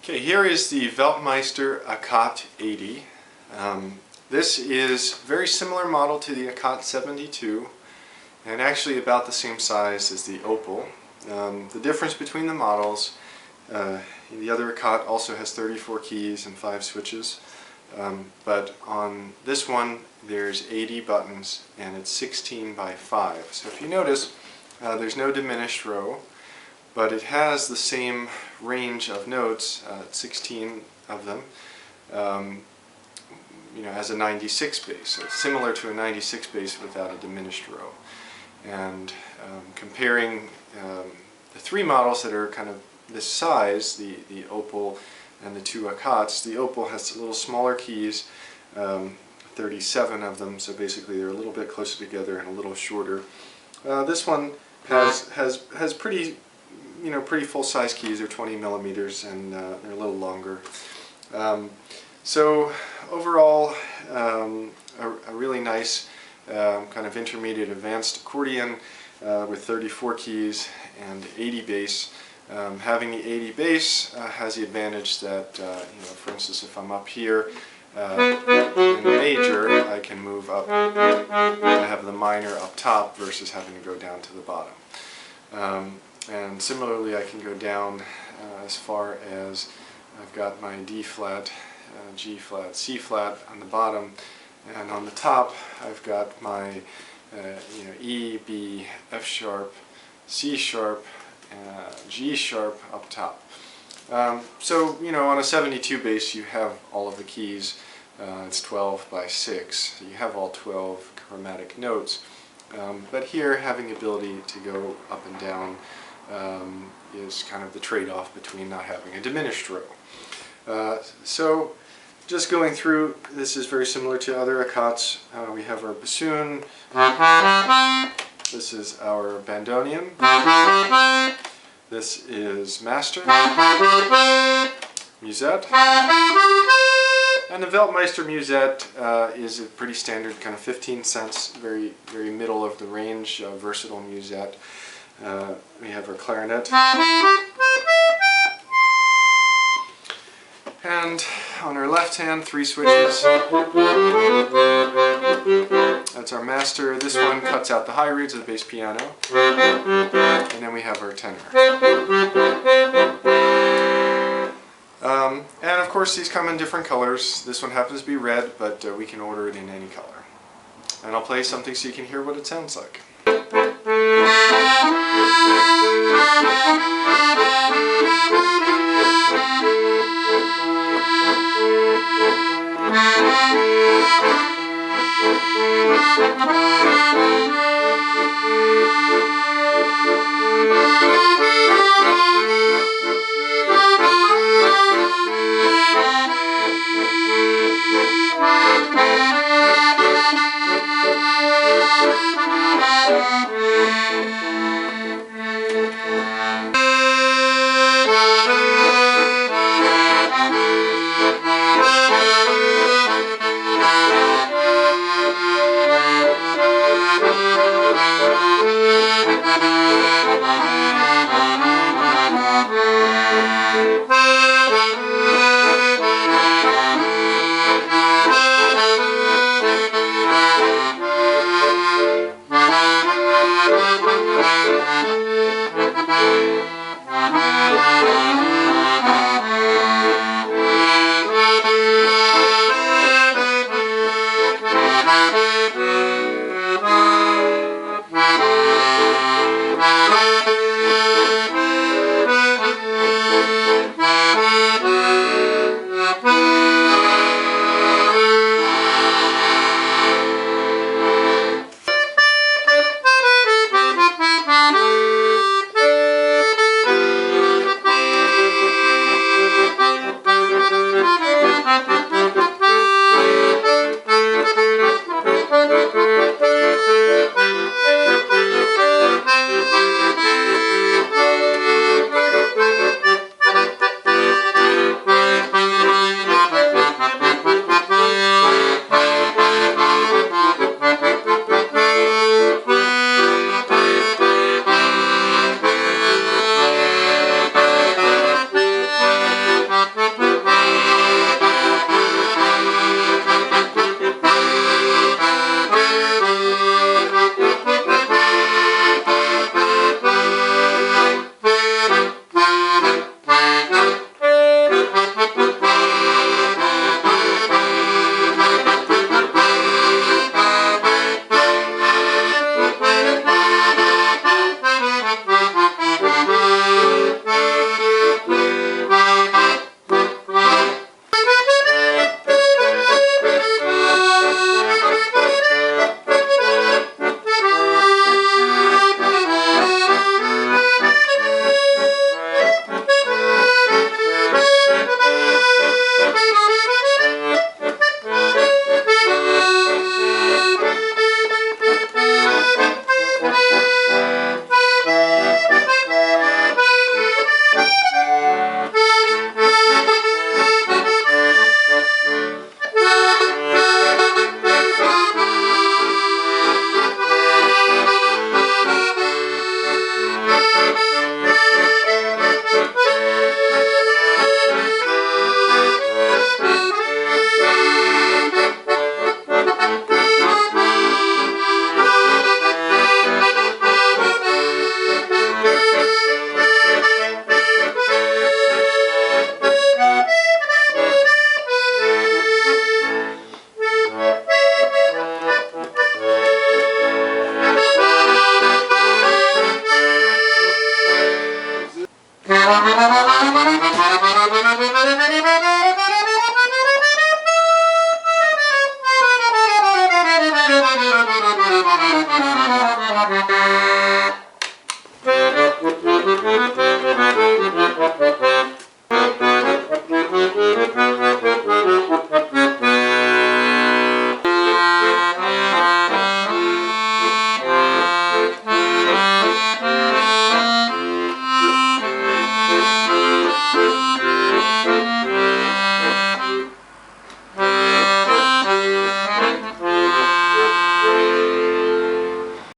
Okay, here is the Weltmeister Akat 80. This is a very similar model to the Akat 72 and actually about the same size as the Opel. The difference between the models, the other Akat also has 34 keys and 5 switches, but on this one there's 80 buttons and it's 16 by 5. So if you notice, there's no diminished row, but it has the same range of notes, 16 of them, as a 96 bass. So it's similar to a 96 bass without a diminished row. And comparing the three models that are kind of this size, the Opel and the two Akats, the Opel has a little smaller keys, 37 of them, so basically they're a little bit closer together and a little shorter. This one has pretty full-size keys. They're 20 millimeters and they're a little longer. So overall, a really nice kind of intermediate advanced accordion with 34 keys and 80 bass. Having the 80 bass has the advantage that, for instance, if I'm up here in the major, I can move up and have the minor up top versus having to go down to the bottom. And similarly, I can go down as far as I've got my D flat, G flat, C flat on the bottom, and on the top I've got my E, B, F sharp, C sharp, G sharp up top. So on a 72 bass you have all of the keys. It's 12 by 6, so you have all 12 chromatic notes. But here, having the ability to go up and down is kind of the trade-off between not having a diminished row. So just going through, this is very similar to other Akats. We have our bassoon, this is our bandoneon, this is master, musette, and the Weltmeister musette is a pretty standard kind of 15 cents, very middle of the range, versatile musette. We have our clarinet, and on our left hand, 3 switches. That's our master. This one cuts out the high reeds of the bass piano, and then we have our tenor. And of course these come in different colors. This one happens to be red, but we can order it in any color. And I'll play something so you can hear what it sounds like. Thank you.